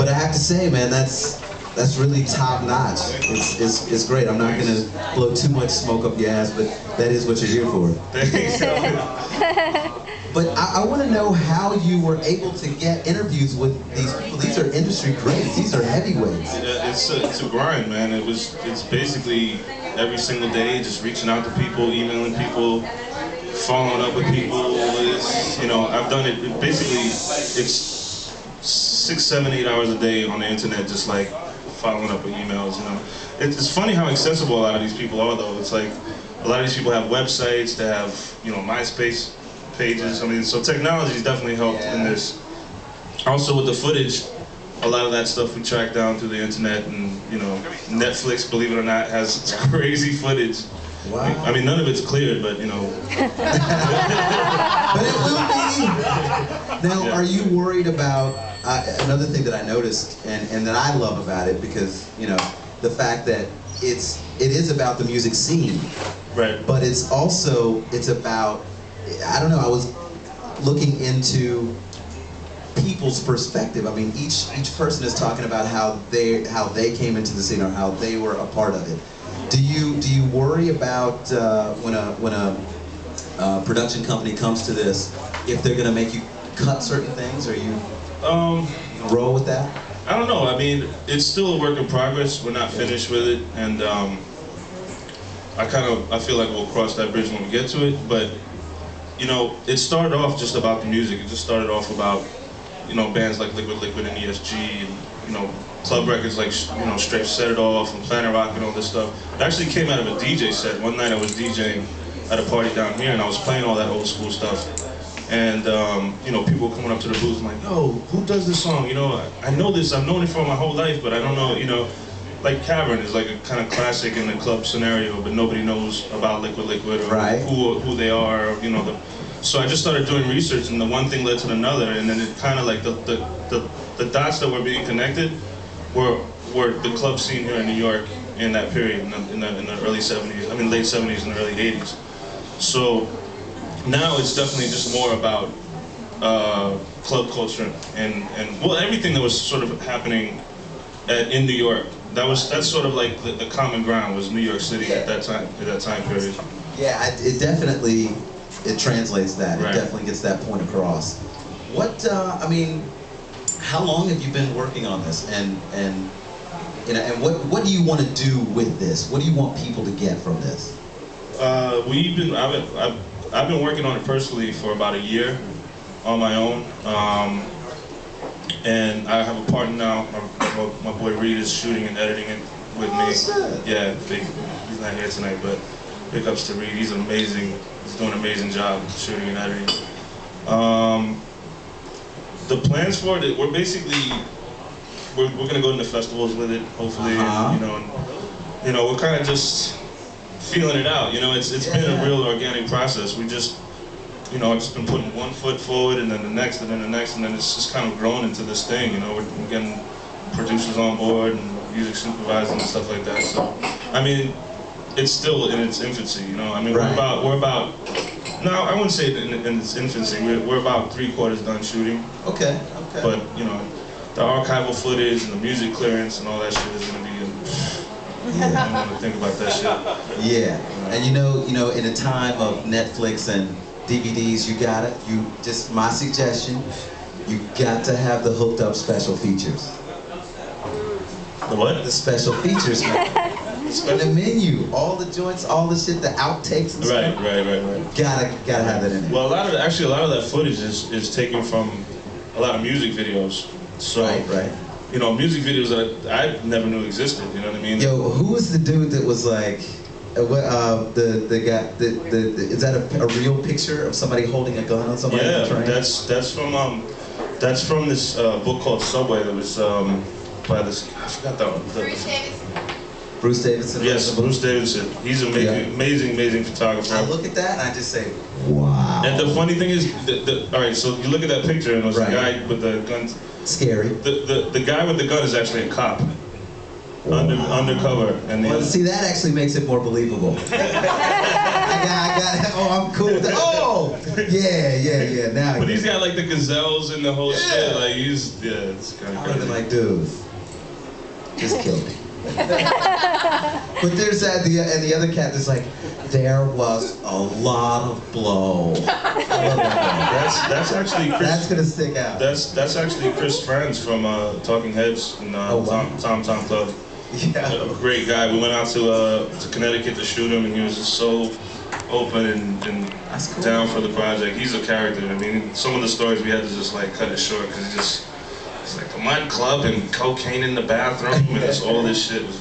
But I have to say, man, that's really top notch. It's great. I'm not gonna blow too much smoke up your ass, but that is what you're here for. But I want to know how you were able to get interviews with these people. These are industry greats. These are heavyweights. Yeah, it's a grind, man. It's basically every single day, just reaching out to people, emailing people, following up with people. You know, I've done it. Basically, it's 6, 7, 8 hours a day on the internet, just like following up with emails. You know, it's funny how accessible a lot of these people are, though. It's like a lot of these people have websites. They have, you know, MySpace pages. I mean, so technology's definitely helped in this. Also with the footage, a lot of that stuff we track down through the internet, and you know, Netflix, believe it or not, has crazy footage. Wow. I mean, none of it's cleared, but you know. But it will be. Now, are you worried about another thing that I noticed, and that I love about it, because you know, the fact that it is about the music scene, right? But it's about, I don't know, I was looking into people's perspective. I mean, each person is talking about how they came into the scene, or how they were a part of it. Do you worry about when a production company comes to this, if they're gonna make you cut certain things, or you roll with that? I don't know. I mean, it's still a work in progress. We're not finished with it, and I feel like we'll cross that bridge when we get to it. But you know, it started off just about the music. It just started off about, you know, bands like Liquid and ESG, and you know, club records like, you know, Straight Set It Off and Planet Rock and all this stuff. It actually came out of a DJ set. One night I was DJing at a party down here, and I was playing all that old school stuff. And you know, people were coming up to the booth and like, yo, who does this song? You know, I know this. I've known it for my whole life, but I don't know. You know, like Cavern is like a kind of classic in the club scenario, but nobody knows about Liquid or who they are. You know, so I just started doing research, and the one thing led to another, and then it kind of like the dots that were being connected were the club scene here in New York in that period, in the early 70s. I mean, late 70s and early 80s. So now it's definitely just more about club culture and well, everything that was sort of happening in New York. That's sort of like the common ground was New York City at that time period. Yeah, it definitely translates that. Right. It definitely gets that point across. What I mean, how long have you been working on this, and you know, and what do you want to do with this? What do you want people to get from this? I've been working on it personally for about a year on my own, and I have a partner now. My boy Reed is shooting and editing it with me. Yeah, he's not here tonight, but big ups to Reed. He's amazing. He's doing an amazing job shooting and editing. The plans for it, we're gonna go into festivals with it, hopefully. And, you know, we're kind of just feeling it out. You know, it's been a real organic process. We just, you know, I've just been putting one foot forward, and then the next, and then the next, and then it's just kind of grown into this thing. You know, we're getting producers on board and music supervisors and stuff like that. So, I mean, it's still in its infancy. You know, I mean, we're about. No, I wouldn't say in its infancy. We're about 3/4 done shooting. Okay. But you know, the archival footage and the music clearance and all that shit is gonna be. I don't want to think about that shit. Yeah, and you know, in a time of Netflix and DVDs, just my suggestion, you got to have the hooked up special features. The what? The special features, man. In the menu, all the joints, all the shit, the outtakes and stuff. Right. Gotta have that in there. Well, a lot of that footage is taken from a lot of music videos. So, right. You know, music videos that I never knew existed. You know what I mean? Yo, who was the dude that was like, the guy? Is that a real picture of somebody holding a gun on somebody on the train? Yeah, that's from this book called Subway that was by this. I forgot Bruce Davidson? Yes, Bruce Davidson. He's an amazing photographer. I look at that and I just say, wow. And the funny thing is, all right, so you look at that picture and it was the guy with the gun. Scary. The guy with the gun is actually a cop. Undercover. And see, that actually makes it more believable. I I got it. Oh, I'm cool with that. Oh, yeah. Now. But he's got like the gazelles and the whole shit. Like he's, it's kind of I would have crazy. been like, dude, just kill me. But there's that, the other cat that's like, there was a lot of blow. I love that. That's actually Chris. That's gonna stick out. That's actually Chris Friends from Talking Heads and wow. Tom Club. Yeah. A great guy. We went out to Connecticut to shoot him, and he was just so open and Cool. down for the project. He's a character. I mean, some of the stories we had to just like cut it short because it's like a mud club and cocaine in the bathroom and just all this shit was